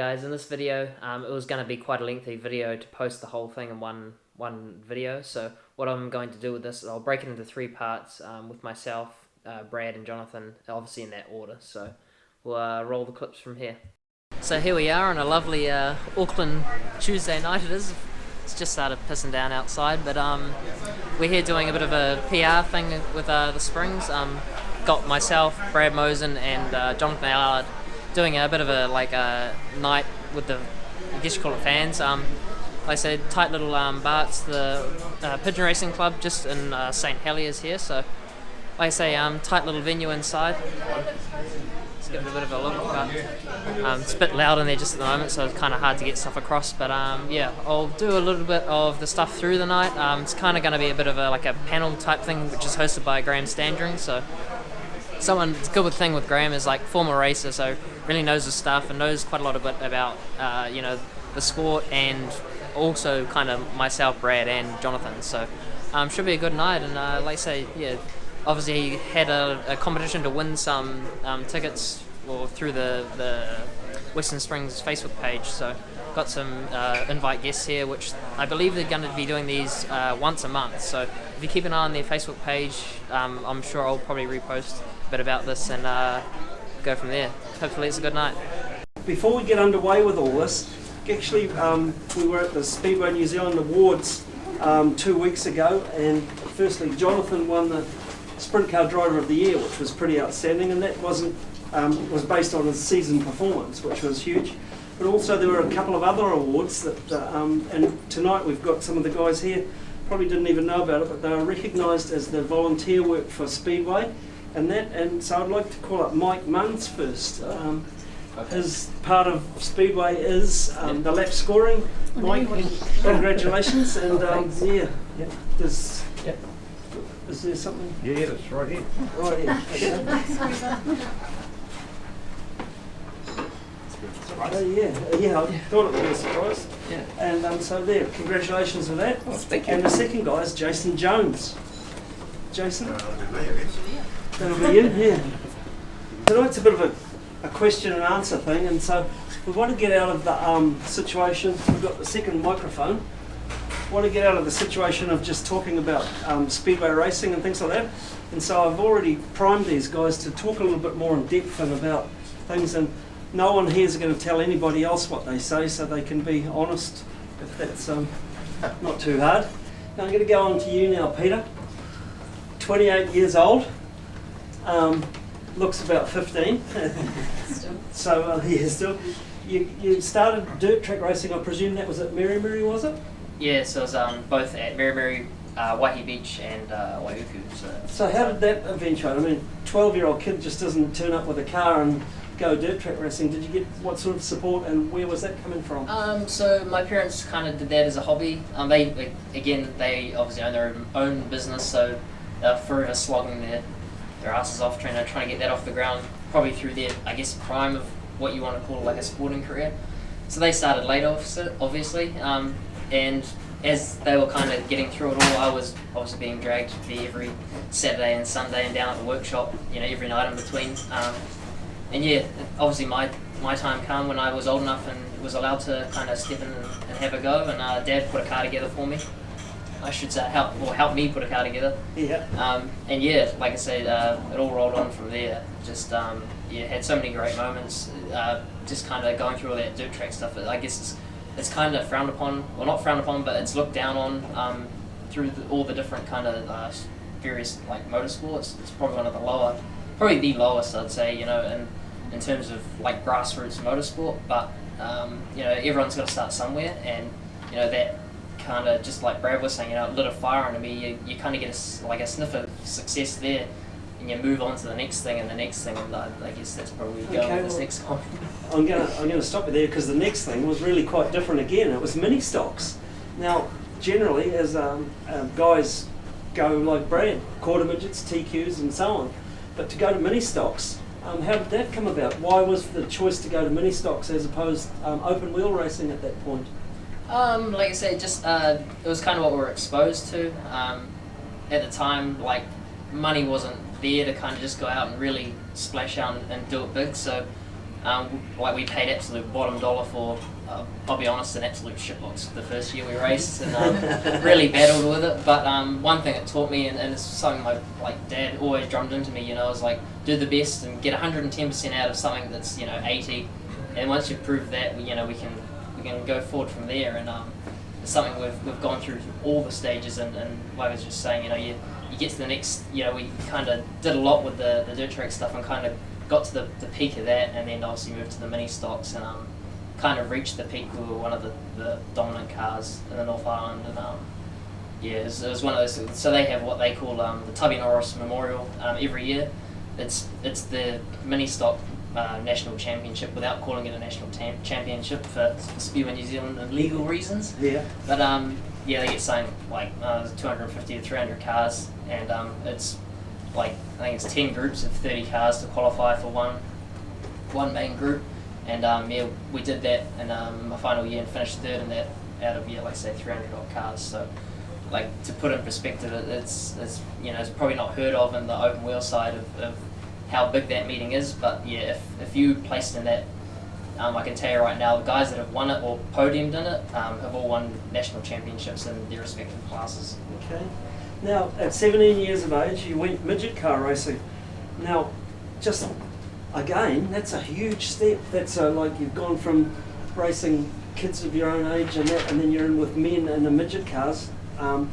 guys, in this video it was going to be quite a lengthy video to post the whole thing in one video, so what I'm going to do with this is I'll break it into 3 parts with myself, Brad and Jonathan, obviously in that order, so we'll roll the clips from here. So here we are on a lovely Auckland Tuesday night it is. It's just started pissing down outside, but we're here doing a bit of a PR thing with the Springs. Got myself, Brad Mosen and Jonathan Allard doing a bit of a night with the, I guess you call it fans. Like I said, tight little Bart's the Pigeon Racing Club just in St Heliers here, so like I say, tight little venue inside. Let's give it a bit of a look, but it's a bit loud in there just at the moment, so it's kind of hard to get stuff across, but yeah, I'll do a little bit of the stuff through the night. It's kind of going to be a bit of a panel type thing, which is hosted by Graham Standring, so it's good thing with Graham is former racer, so really knows his stuff and knows quite a lot about the sport, and also kind of myself, Brad and Jonathan, so should be a good night. And like I say, yeah, obviously he had a competition to win some tickets through the Western Springs Facebook page, so got some invite guests here, which I believe they're going to be doing these once a month, so if you keep an eye on their Facebook page, I'm sure I'll probably repost a bit about this and go from there. Hopefully it's a good night. Before we get underway with all this, actually we were at the Speedway New Zealand Awards 2 weeks ago, and firstly Jonathan won the Sprint Car Driver of the Year, which was pretty outstanding, and that was based on his season performance, which was huge. But also there were a couple of other awards that, and tonight we've got some of the guys here, probably didn't even know about it, but they were recognised as the volunteer work for Speedway, and so I'd like to call up Mike Munns first. His part of Speedway is the lap scoring. Mike, congratulations, and yeah, is there something? Yeah, that's right here. Right here. Yeah, I thought it would be a surprise. Yeah. And so there, congratulations with that. Oh, thank you. And the second guy is Jason Jones. Jason? That'll be you, yeah. Tonight's a bit of a question and answer thing, and so we want to get out of the situation. We've got the second microphone. We want to get out of the situation of just talking about speedway racing and things like that. And so I've already primed these guys to talk a little bit more in depth and about things, and no one here is going to tell anybody else what they say, so they can be honest, if that's not too hard. Now I'm going to go on to you now, Peter. 28 years old. Looks about 15. Still. So yeah, still. You started dirt track racing, I presume that was at Merry, was it? Yeah, so it was both at Merry, Waihi Beach and Waiuku. So how did that eventuate? I mean, 12-year-old kid just doesn't turn up with a car and go dirt track racing. Did you get what sort of support, and where was that coming from? So my parents kind of did that as a hobby. They obviously own their own business, so they're forever slogging their asses off trying to get that off the ground, probably through their, I guess, prime of what you want to call a sporting career. So they started late, obviously, and as they were kind of getting through it all, I was obviously being dragged there every Saturday and Sunday and down at the workshop, every night in between. And yeah, obviously my time came when I was old enough and was allowed to kind of step in and have a go, and Dad put a car together for me. I should say help me put a car together. Yeah. And yeah, like I said, it all rolled on from there. Just had so many great moments. Just kind of going through all that dirt track stuff. I guess it's kind of frowned upon. Well, not frowned upon, but it's looked down on through all the different kind of various motorsports. It's probably one of the the lowest, I'd say. In terms of grassroots motorsport. But everyone's got to start somewhere, and that kind of, just like Brad was saying, it lit a fire under me. You kind of get a sniff of success there, and you move on to the next thing and the next thing, and I guess that's probably going with this next one. I'm gonna stop you there, because the next thing was really quite different again. It was mini stocks. Now, generally, as guys go like Brad, quarter midgets, TQs, and so on, but to go to mini stocks, how did that come about? Why was the choice to go to mini stocks as opposed open wheel racing at that point? Like I say, just it was kind of what we were exposed to. At the time, money wasn't there to kind of just go out and really splash out and do it big. So Like we paid absolute bottom dollar for, I'll be honest, an absolute shitbox the first year we raced, and really battled with it. But one thing it taught me, and it's something my dad always drummed into me, is like do the best and get 110% out of something that's 80, and once you've proved that, we can go forward from there. And it's something we've gone through all the stages, and like I was just saying, you get to the next, we kind of did a lot with the dirt track stuff and kind of got to the peak of that, and then obviously moved to the mini stocks and kind of reached the peak. We were one of the dominant cars in the North Island, and it was one of those. So they have what they call the Tubby Norris Memorial every year. It's the mini stock national championship, without calling it a national championship for Speedway New Zealand and legal reasons. Yeah. But they get something like 250 to 300 cars, and it's I think it's 10 groups of 30 cars to qualify for one main group, and we did that in my final year and finished third in that out of 300 odd cars. So to put in perspective, it's probably not heard of in the open wheel side of how big that meeting is, but if you placed in that, I can tell you right now, the guys that have won it or podiumed in it have all won national championships in their respective classes. Okay. Now, at 17 years of age, you went midget car racing. Now, just again, that's a huge step. That's you've gone from racing kids of your own age and then you're in with men in the midget cars. Your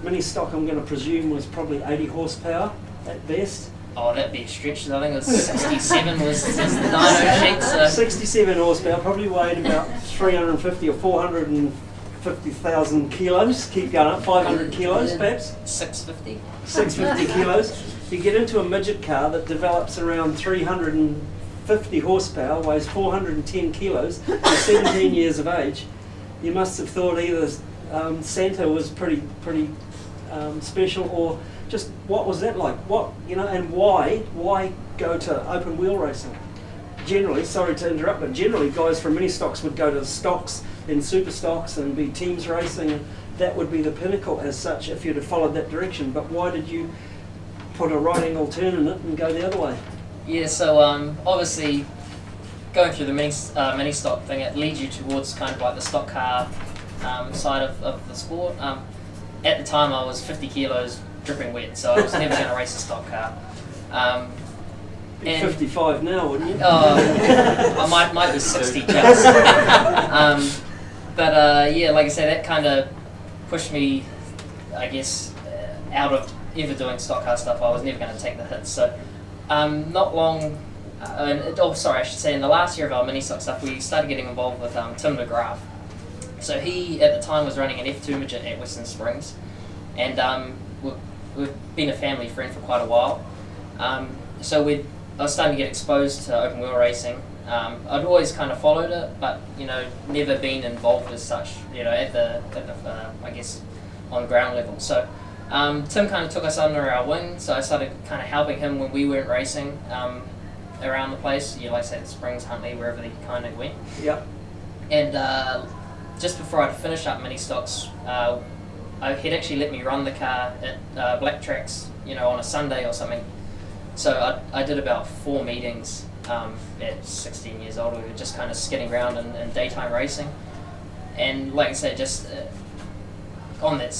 mini stock, I'm going to presume, was probably 80 horsepower at best. Oh, that'd be a stretch. I think it was 67 was the dyno sheet. So. 67 horsepower, probably weighed about 350 or 450,000 kilos. Keep going up, 500 kilos perhaps? 650. 650 kilos. You get into a midget car that develops around 350 horsepower, weighs 410 kilos, at 17 years of age. You must have thought either Santa was pretty special, or just what was that like? And why go to open wheel racing? Generally, sorry to interrupt, but generally guys from mini stocks would go to stocks and super stocks and be teams racing, and that would be the pinnacle as such if you'd have followed that direction. But why did you put a right angle turn in it and go the other way? Yeah, so obviously going through the mini stock thing, it leads you towards kind of the stock car side of the sport. At the time I was 50 kilos dripping wet, so I was never going to race a stock car. Be 55 now, wouldn't you? I might be 60 just. But like I say, that kind of pushed me, I guess, out of ever doing stock car stuff. I was never going to take the hits. So not long, I should say in the last year of our mini stock stuff, we started getting involved with Tim McGrath. So he, at the time, was running an F2 midget at Western Springs, and we've been a family friend for quite a while. So I was starting to get exposed to open wheel racing. I'd always kind of followed it, but never been involved as such. At the I guess on ground level. So Tim kind of took us under our wing. So I started kind of helping him when we weren't racing around the place. Like say the Springs, Huntley, wherever they kind of went. Yep. And just before I'd finish up mini stocks, he'd actually let me run the car at Black Tracks, on a Sunday or something. So I did about 4 meetings at 16 years old. We were just kind of skidding around in daytime racing. And like I said, just on that,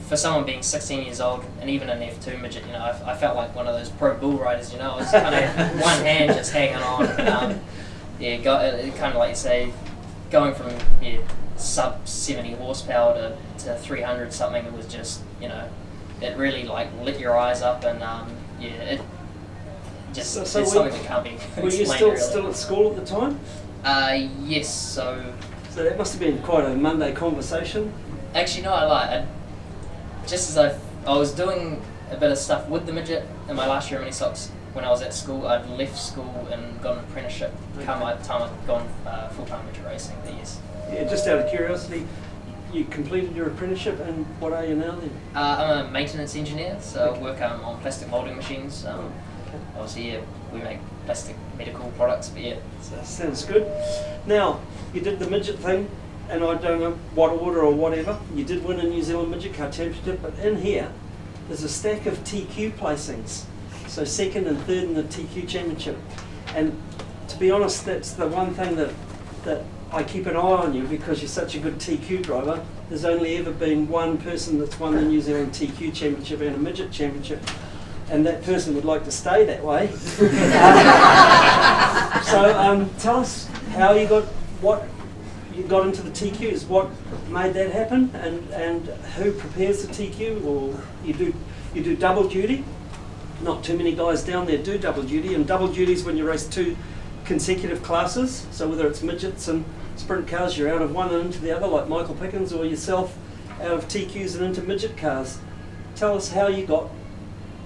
for someone being 16 years old and even an F2 midget, I felt like one of those pro bull riders, I was kind of one hand just hanging on. Kind of like you say, going from sub 70 horsepower to 300 something, it was just, it really lit your eyes up, and it just it's something that can't be explained. Were you still at school at the time? Yes, so that must have been quite a Monday conversation. Actually, no, I lied. Just as I was doing a bit of stuff with the midget in my last year of mini stocks when I was at school, I'd left school and got an apprenticeship. Come my time I'd gone full-time midget racing, but yes. Yeah, just out of curiosity, you completed your apprenticeship, and what are you now then? I'm a maintenance engineer, so I work on plastic moulding machines. Obviously, we make plastic medical products, but So sounds good. Now, you did the midget thing, and I don't know what order or whatever. You did win a New Zealand Midget Car Championship, but in here, there's a stack of TQ placings. So second and third in the TQ Championship. And to be honest, that's the one thing that I keep an eye on you, because you're such a good TQ driver. There's only ever been one person that's won the New Zealand TQ Championship and a midget championship, and that person would like to stay that way. So tell us how you got into the TQs. What made that happen, and who prepares the TQ? Or you do double duty. Not too many guys down there do double duty, and double duty is when you race 2 consecutive classes. So whether it's midgets and sprint cars, you're out of one and into the other, like Michael Pickens, or yourself out of TQs and into midget cars. Tell us how you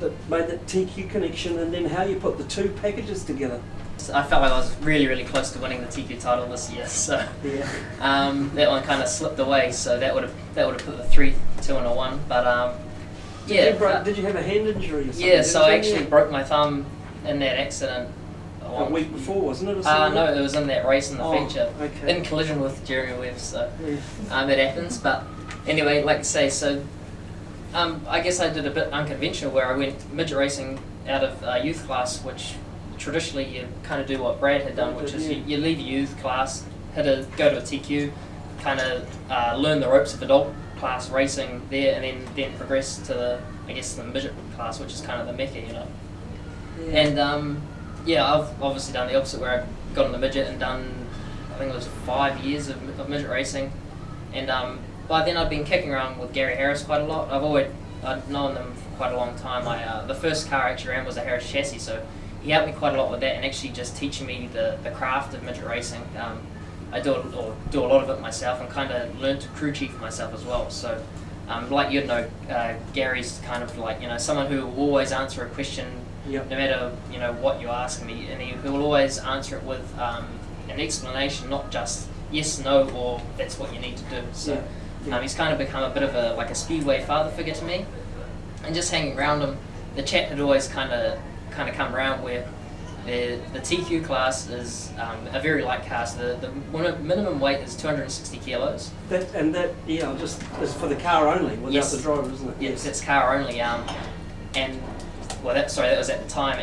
made that TQ connection, and then how you put the 2 packages together. So I felt like I was really, really close to winning the TQ title this year, so yeah. That one kind of slipped away. So that would have put the 3, 2, and a 1. But Did you have a hand injury or something? Yeah, so I actually broke my thumb in that accident. A week before, wasn't it? No, it was in that race in the feature. Okay. In collision with Jeremy Webb, so yeah. It happens. But anyway, like I say, so I guess I did a bit unconventional, where I went midget racing out of youth class, which traditionally you kind of do what Brad had done, which is you leave your youth class, go to a TQ, kind of learn the ropes of adult class racing there, and then progress to the midget class, which is kind of the mecca, you know. Yeah. And I've obviously done the opposite, where I got on the midget and done, I think it was 5 years of midget racing, and by then I'd been kicking around with Gary Harris quite a lot. I'd known them for quite a long time. The first car I actually ran was a Harris chassis, so he helped me quite a lot with that, and actually just teaching me the craft of midget racing. I do a lot of it myself, and kind of learned to crew chief myself as well. So, like you'd know, Gary's kind of like, you know, someone who will always answer a question, yep, no matter, you know, what you ask me, and he will always answer it with an explanation, not just yes, no, or that's what you need to do. So, he's kind of become a bit of a speedway father figure to me, and just hanging around him, the chat had always kind of come around where the TQ class is a very light car. So the minimum weight is 260 kilos. Just is for the car only, without the driver, isn't it? Yes, it's car only. That was at the time,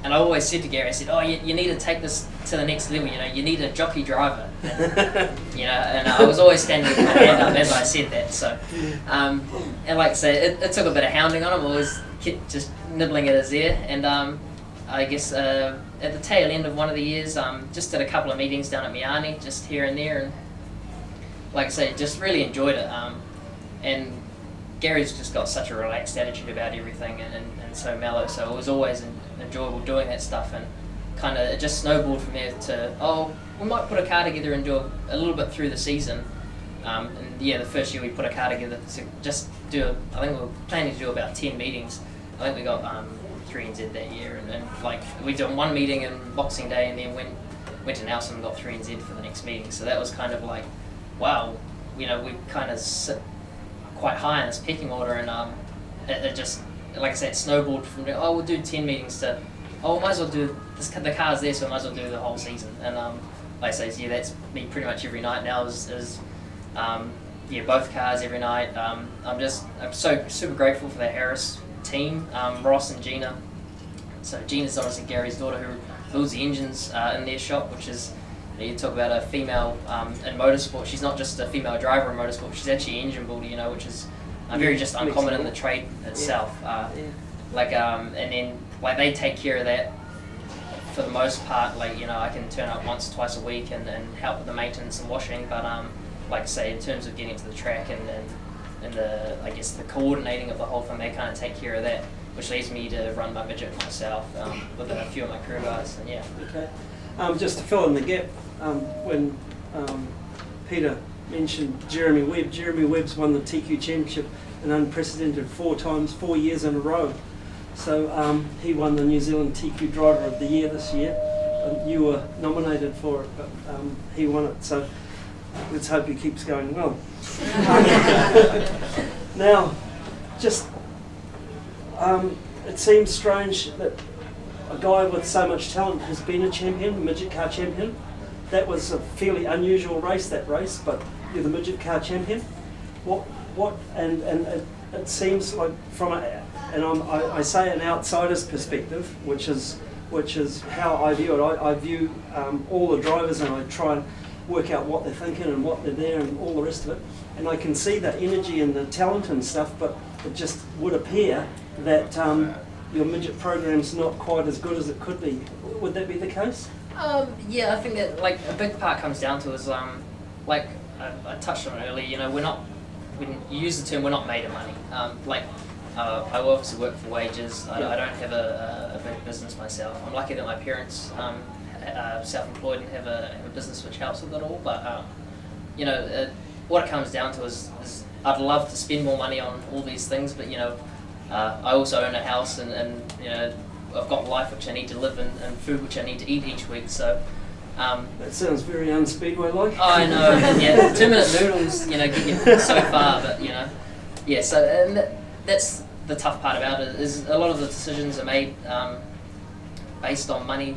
and I always said to Gary, I said, oh, you need to take this to the next level. You know, you need a jockey driver. You know, and I was always standing with my hand up as I said that. So, and like I say, it took a bit of hounding on him. I always kept just nibbling at his ear, and I guess at the tail end of one of the years, just did a couple of meetings down at Miani, just here and there, and like I say, just really enjoyed it. And Gary's just got such a relaxed attitude about everything, and so mellow, so it was always enjoyable doing that stuff, and kind of it just snowballed from there to, we might put a car together and do a little bit through the season. The first year we put a car together to just I think we were planning to do about 10 meetings. I think we got 3NZ that year, and like we did one meeting in Boxing Day, and then went to Nelson and got 3NZ for the next meeting. So that was kind of like, wow, you know, we kind of sit quite high in this pecking order, and it just, like I said, it snowballed from there. We'll do 10 meetings to, might as well do this. The car's there, so I might as well do the whole season. And like I say, that's me pretty much every night now. Is both cars every night. I'm so super grateful for the Harris team, Ross and Gina. So Gina's obviously Gary's daughter, who builds the engines in their shop, which is, you talk about a female in motorsport. She's not just a female driver in motorsport, she's actually an engine builder, you know, which is very just uncommon in the trade itself. And then like they take care of that for the most part. Like, you know, I can turn up once, twice a week and help with the maintenance and washing, but like I say, in terms of getting to the track and the, I guess, the coordinating of the whole thing, they kind of take care of that, which leaves me to run my midget myself with a few of my crew guys, and Okay. Just to fill in the gap, when Peter mentioned Jeremy Webb's won the TQ Championship an unprecedented 4 years in a row. So he won the New Zealand TQ Driver of the Year this year. You were nominated for it, but he won it, so let's hope he keeps going well. Now, just it seems strange that a guy with so much talent has been a champion, midget car champion. That was a fairly unusual race, but you're the midget car champion. And it seems like I say an outsider's perspective, which is which is how I view it. I view all the drivers and I try and work out what they're thinking and what they're there and all the rest of it. And I can see the energy and the talent and stuff, but it just would appear that your midget program's not quite as good as it could be. Would that be the case? Yeah, I think that like a big part comes down to is like I touched on it earlier. You know, when you use the term, we're not made of money. I obviously work for wages. I don't have a big business myself. I'm lucky that my parents self-employed and have a business which helps with it all. But you know, what it comes down to is I'd love to spend more money on all these things, but you know, I also own a house and you know, I've got life which I need to live and food which I need to eat each week. So. That sounds very unspeedway-like. Oh, I know. Yeah, 2-minute noodles, you know, get you so far, but you know, yeah. So and that's the tough part about it is a lot of the decisions are made based on money.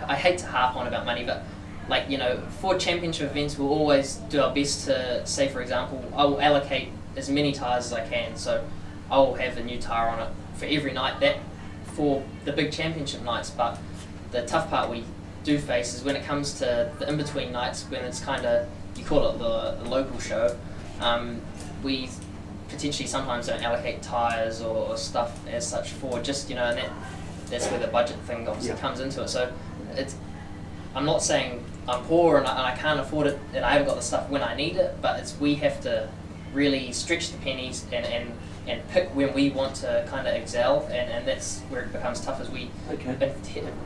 I hate to harp on about money, but like you know, for championship events, we'll always do our best to say, for example, I will allocate as many tyres as I can. So I will have a new tyre on it for every night. That for the big championship nights, but the tough part we do face is when it comes to the in-between nights when it's kind of, you call it the local show, we potentially sometimes don't allocate tyres or stuff as such for just, you know, and that's where the budget thing obviously comes into it. So it's, I'm not saying I'm poor and I can't afford it and I haven't got the stuff when I need it, but it's we have to really stretch the pennies and pick when we want to kind of excel, and that's where it becomes tough as we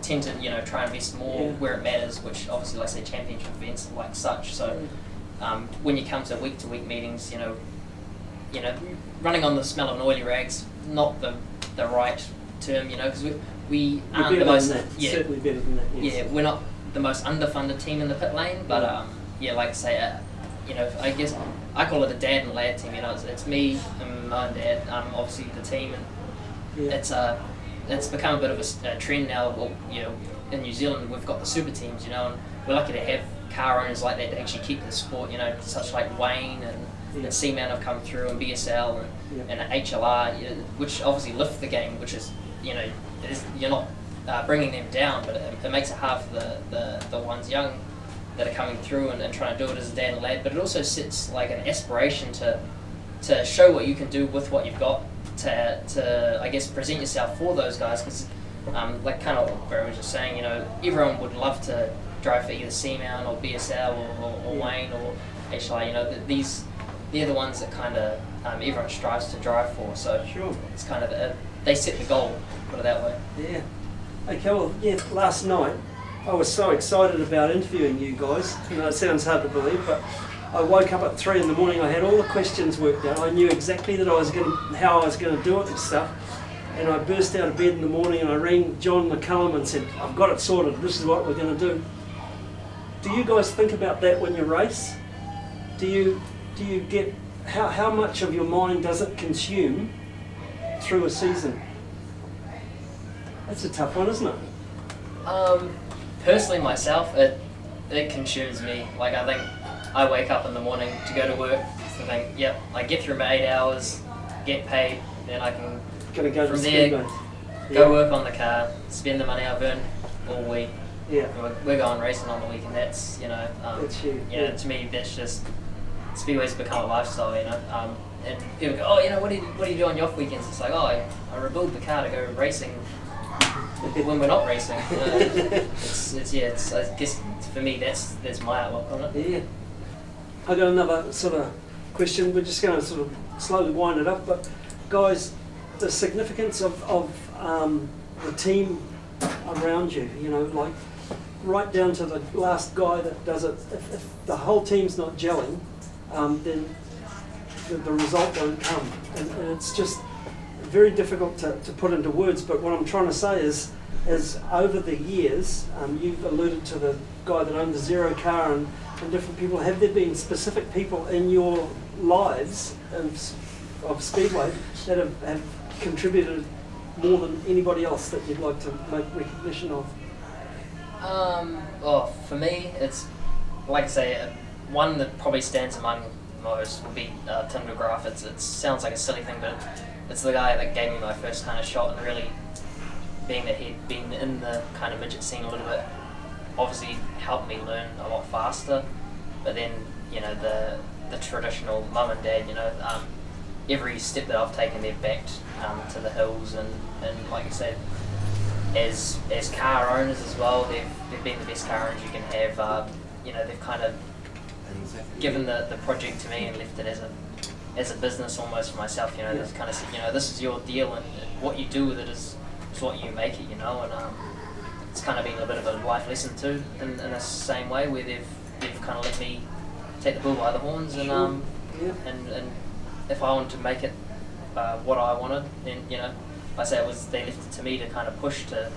tend to, you know, try and invest more where it matters, which obviously, like I say, championship events like such. So when you come to week meetings, you know, running on the smell of an oily rag's not the right term, you know, because we aren't the most certainly better than that. Yes. Yeah, we're not the most underfunded team in the pit lane, but yeah, like I say, you know, I guess I call it a dad and lad team. You know, it's me and my dad, obviously the team, and it's become a bit of a trend now. Well, you know, in New Zealand we've got the super teams, you know, and we're lucky to have car owners like that to actually keep the sport. You know, such like Wayne and Seaman have come through, and BSL and HLR, which obviously lift the game, which is, you know, you're not bringing them down, but it makes it hard for the ones young that are coming through and trying to do it as a dad and lad, but it also sets like an aspiration to show what you can do with what you've got, to I guess present yourself for those guys, because like kind of what Barry was just saying, you know, everyone would love to drive for either Seaman or BSL or Wayne or HLI, you know, they're the ones that kind of everyone strives to drive for, so it's kind of they set the goal, put it that way. Yeah. Okay, well, yeah, last night I was so excited about interviewing you guys. You know, it sounds hard to believe, but I woke up at 3 in the morning. I had all the questions worked out. I knew exactly that how I was going to do it and stuff. And I burst out of bed in the morning and I rang John McCullum and said, "I've got it sorted. This is what we're going to do." Do you guys think about that when you race? Do you get how much of your mind does it consume through a season? That's a tough one, isn't it? Personally, myself, it consumes me. Like, I think I wake up in the morning to go to work, to think, yep, I get through my 8 hours, get paid, then I can go from there go work on the car, spend the money I've earned all week. Yeah, we're going racing on the weekend. That's, you know, that's you. You know, to me, that's just Speedway's become a lifestyle. You know, and people go, "Oh, you know, what do you do on your off weekends?" It's like, "Oh, I rebuild the car to go racing." When we're not racing, it's I guess for me that's my outlook on it. Yeah, I got another sort of question. We're just going to sort of slowly wind it up, but guys, the significance of the team around you. You know, like right down to the last guy that does it. If the whole team's not gelling, then the result won't come, and it's just very difficult to put into words, but what I'm trying to say is over the years, you've alluded to the guy that owned the Zero car and different people. Have there been specific people in your lives of Speedway that have contributed more than anybody else that you'd like to make recognition of? Well, for me, it's, like I say, one that probably stands among most would be Tim McGrath. It sounds like a silly thing, but it's the guy that gave me my first kind of shot and really being that he'd been in the kind of midget scene a little bit, obviously helped me learn a lot faster. But then, you know, the traditional mum and dad, you know, every step that I've taken, they've backed to the hills, and like I said, as car owners as well, they've been the best car owners you can have. You know, they've kind of given the project to me and left it as a business almost for myself. You know, they've kind of said, you know, this is your deal, and what you do with it is what you make it. You know, and it's kind of been a bit of a life lesson too, in the same way, where they've kind of let me take the bull by the horns, and and if I wanted to make it what I wanted, then, you know, I say they left it to me to kind of push to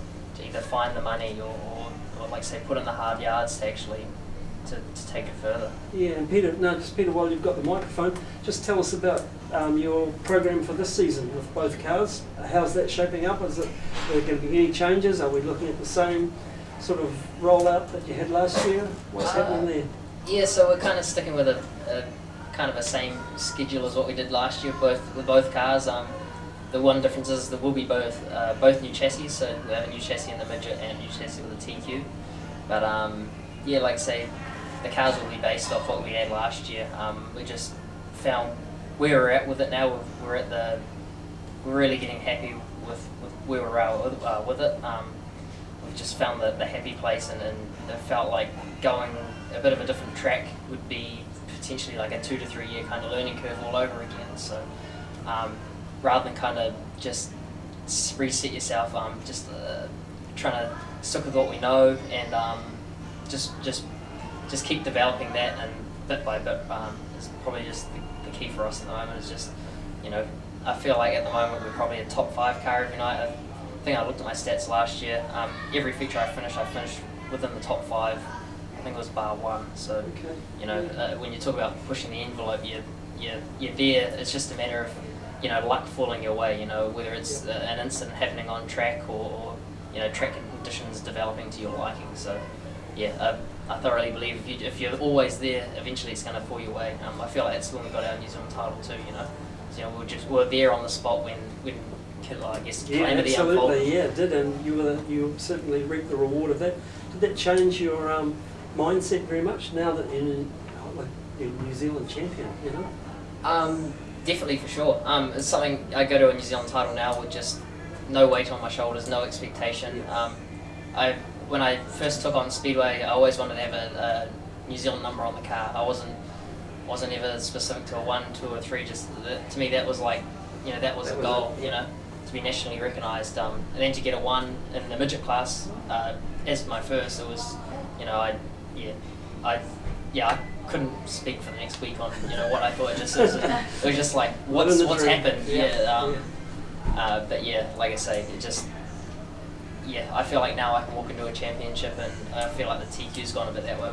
either find the money or like say put in the hard yards to actually to take it further. Yeah, and Peter, while you've got the microphone, just tell us about your program for this season with both cars. How's that shaping up? Are there going to be any changes? Are we looking at the same sort of rollout that you had last year? What's happening there? Yeah, so we're kind of sticking with a kind of a same schedule as what we did last year with both cars. The one difference is there will be both new chassis, so we have a new chassis in the midget and a new chassis with a TQ. But yeah, like I say, the cars will be based off what we had last year. We just found where we're at with it now. We're really getting happy with where we're at with it. We've just found the happy place, and it felt like going a bit of a different track would be potentially like a 2 to 3 year kind of learning curve all over again. So rather than kind of just reset yourself, just trying to stick with what we know, and just keep developing that, and bit by bit is probably just the key for us at the moment. Is just, you know, I feel like at the moment we're probably a top 5 car every night. I think I looked at my stats last year. Every feature I finished within the top 5. I think it was bar 1. So, okay. You know, when you talk about pushing the envelope, you're there. It's just a matter of, you know, luck falling your way. You know, whether it's an incident happening on track, or you know, track conditions developing to your liking. So, yeah, I thoroughly believe if you're always there, eventually it's going to fall your way. I feel like that's when we got our New Zealand title too. You know, so, you know, we're there on the spot when I guess calamity unfolded. Absolutely, yeah, it did, and you certainly reaped the reward of that. Did that change your mindset very much now that you're New Zealand champion? You know. Definitely, for sure. It's something I go to a New Zealand title now with just no weight on my shoulders, no expectation. When I first took on Speedway, I always wanted to have a New Zealand number on the car. I wasn't ever specific to a 1, 2, or 3. Just to me, that was like, you know, that was a goal. You know, to be nationally recognised, and then to get a 1 in the midget class as my first, it was, you know, I couldn't speak for the next week on, you know, what I thought. It was just like what's happened. But yeah, like I say, it just, yeah, I feel like now I can walk into a championship, and I feel like the TQ's gone a bit that way.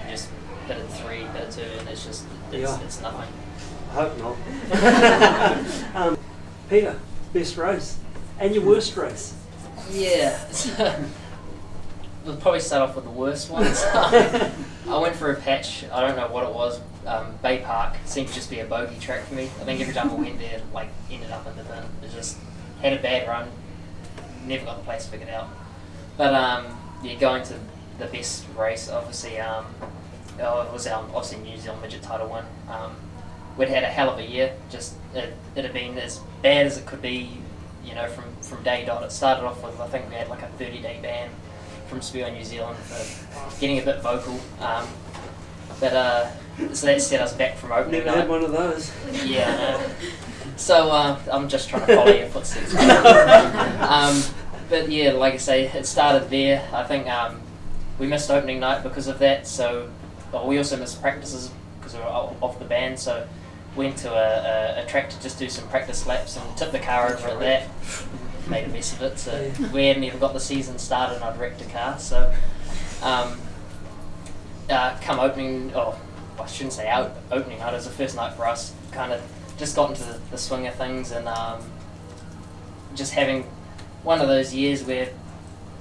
We just hit it 3, hit it 2, and it's just it's nothing. I hope not. Peter, best race and your worst race? Yeah. We'll probably start off with the worst ones. I went for a patch, I don't know what it was, Bay Park seemed to just be a bogey track for me. I think every time I went there, like, ended up in the bin. It just had a bad run, never got the place figured out. But yeah, going to the best race, obviously, it was our obviously New Zealand midget title win. We'd had a hell of a year. Just it had been as bad as it could be, you know, from day dot. It started off with, I think we had like a 30-day ban from Speedway New Zealand for getting a bit vocal. So that set us back from opening night. Never had one of those. Yeah. So I'm just trying to follow your footsteps. But yeah, like I say, it started there. I think we missed opening night because of that. So we also missed practices because we were off the ban. So went to a track to just do some practice laps and tipped the car over at that. Made a mess of it. So we hadn't even got the season started, and I'd wrecked a car. So come opening, I shouldn't say opening night. It was the first night for us. Kind of just got into the swing of things, and just having one of those years where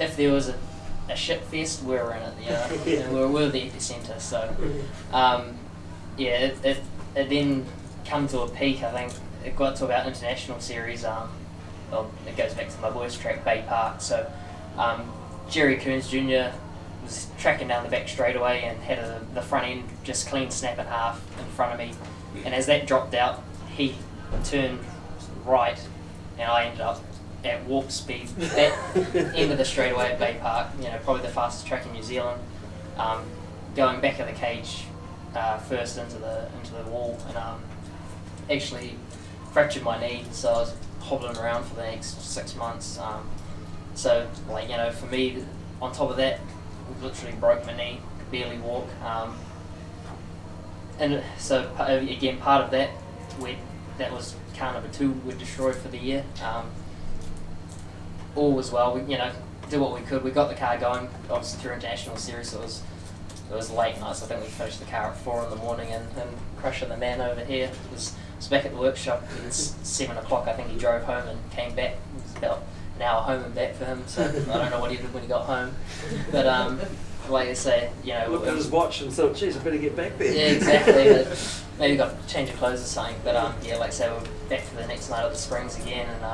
if there was a shit fest, we were in it. You know, and we were the epicenter. So yeah, it then come to a peak. I think it got to about international series. well, it goes back to my boys' track, Bay Park. So Jerry Coons Jr. was tracking down the back straightaway and had the front end just clean snap in half in front of me. And as that dropped out, he turned right, and I ended up at warp speed at end of the straightaway at Bay Park. You know, probably the fastest track in New Zealand. Going back of the cage first into the wall, and actually fractured my knee, so I was hobbling around for the next 6 months. So, like, you know, for me, on top of that, literally broke my knee, could barely walk. And so, again, part of that, that was car number 2, we're destroyed for the year. All was well, we, you know, did what we could. We got the car going, obviously through International Series, so it was late night, so I think we finished the car at 4 in the morning, and crushing the man over here was back at the workshop. It was 7 o'clock, I think he drove home and came back. It was about an hour home and back for him, so I don't know what he did when he got home. But like I say, you know, looked at his watch and thought, geez, I better get back there. Yeah, exactly. Maybe got to change of clothes or something. But yeah, like I say, we're back for the next night of the Springs again, and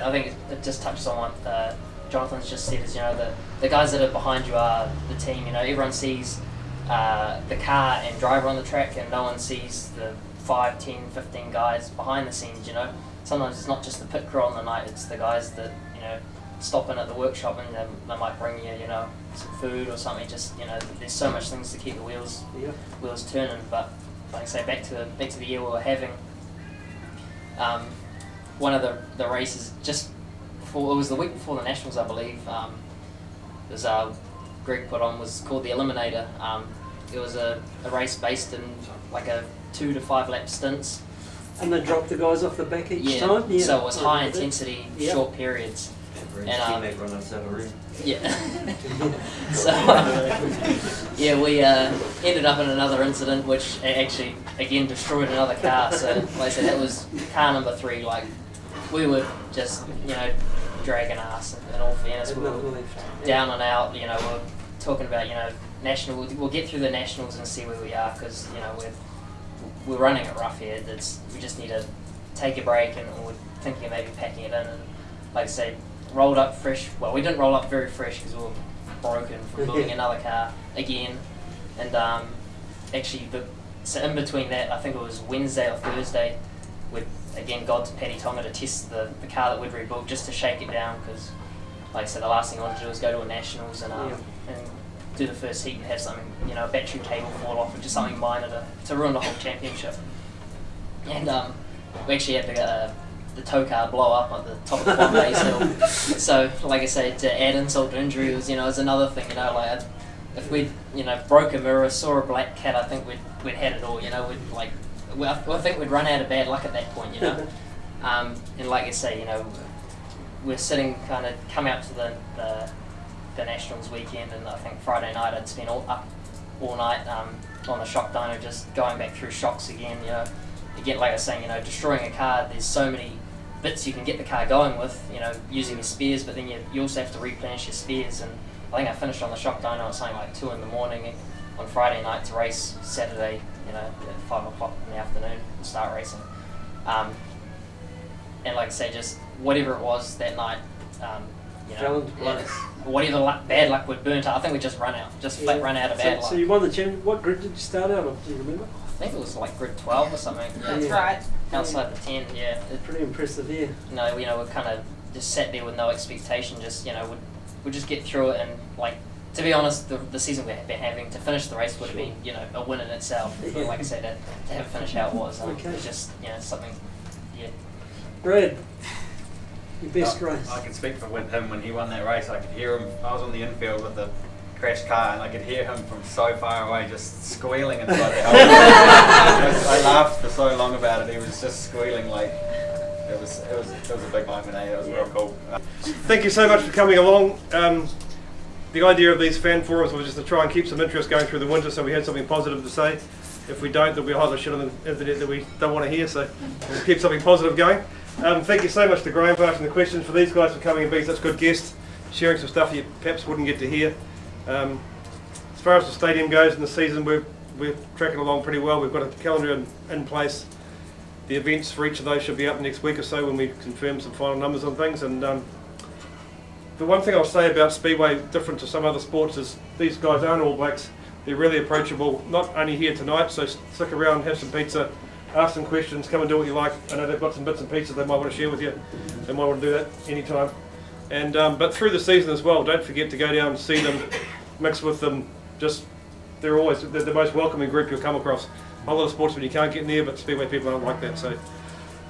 I think it just touches on what Jonathan's just said, is, you know, the guys that are behind you are the team. You know, everyone sees the car and driver on the track, and no one sees the 5, 10, 15 guys behind the scenes. You know, sometimes it's not just the pit crew on the night; it's the guys that, you know, stop in at the workshop, and they might bring you, you know, some food or something. Just, you know, there's so much things to keep the wheels turning. But like I say, back to the year we were having. One of the races just before, it was the week before the Nationals, I believe. It was Greg put on, was called the Eliminator. It was a race based in like a 2 to 5 lap stints. And they dropped the guys off the back each time? Yeah. So it was high intensity, short periods. And yeah. So yeah, we ended up in another incident which actually again destroyed another car. So like I said, that was car number 3. Like, we were just, you know, dragging ass, in all fairness. We were down and out. You know, we're talking about, you know, national. We'll get through the Nationals and see where we are, because, you know, we're running it rough here. We just need to take a break, and we're thinking of maybe packing it in. And like I say, rolled up fresh. Well, we didn't roll up very fresh because we were broken from building another car again. And actually, so in between that, I think it was Wednesday or Thursday, we'd again got to Paddy Tonga to test the car that we'd rebuilt, just to shake it down, because like I said, the last thing I wanted to do was go to a Nationals and do the first heat and have something, you know, a battery cable fall off, or just something minor to ruin the whole championship. And we actually had the tow car blow up at the top of the Bombay's hill. So, like I say, to add insult to injury, was, you know, was another thing. You know, like, if we'd, you know, broke a mirror, saw a black cat, I think we'd had it all. You know, I think we'd run out of bad luck at that point. You know, and like I say, you know, we're sitting come out to the Nationals weekend, and I think Friday night I'd spent up all night on the shock dyno, just going back through shocks again. You know, again, like I was saying, you know, destroying a car, there's so many bits you can get the car going with, you know, using your spares, but then you also have to replenish your spares. And I think I finished on the shock dyno at something like 2 in the morning on Friday night to race Saturday, you know, at 5 o'clock in the afternoon and start racing. And like I say, just whatever it was that night, you know, whatever bad luck we'd burnt out, I think we just run out of bad luck. So you won the championship. What grid did you start out of? Do you remember? I think it was like grid 12 or something. Yeah, that's right. Outside the 10, yeah. It's pretty impressive, yeah. No, you know, we kind of just sat there with no expectation. Just, you know, we'd just get through it, and like, to be honest, the season we've been having, to finish the race would have been, you know, a win in itself. But like I said, to have it finish how it was, it was just, you know, something. Yeah. Brad, your best race. I can speak for him when he won that race. I could hear him. I was on the infield with the crashed car, and I could hear him from so far away just squealing inside the helmet. I laughed for so long about it. He was just squealing like it was a big moment. It was real cool. Thank you so much for coming along. The idea of these fan forums was just to try and keep some interest going through the winter, so we had something positive to say. If we don't, there'll be a whole lot of shit on the internet that we don't want to hear, so we'll keep something positive going. Thank you so much to Graham for asking the questions, for these guys for coming and being such good guests, sharing some stuff you perhaps wouldn't get to hear. As far as the stadium goes in the season, we're tracking along pretty well. We've got a calendar in place. the events for each of those should be up next week or so when we confirm some final numbers on things. And the one thing I'll say about Speedway, different to some other sports, is these guys aren't All Blacks. They're really approachable, not only here tonight, so stick around, have some pizza, ask some questions, come and do what you like. I know they've got some bits and pieces they might want to share with you. They might want to do that anytime. And but through the season as well, don't forget to go down and see them, mix with them. Just they're the most welcoming group you'll come across. A whole lot of sportsmen you can't get near, but Speedway people aren't like that. So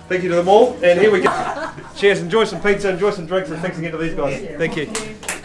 thank you to them all, and here we go. Cheers, enjoy some pizza, enjoy some drinks, and thanks again to these guys. Thank you.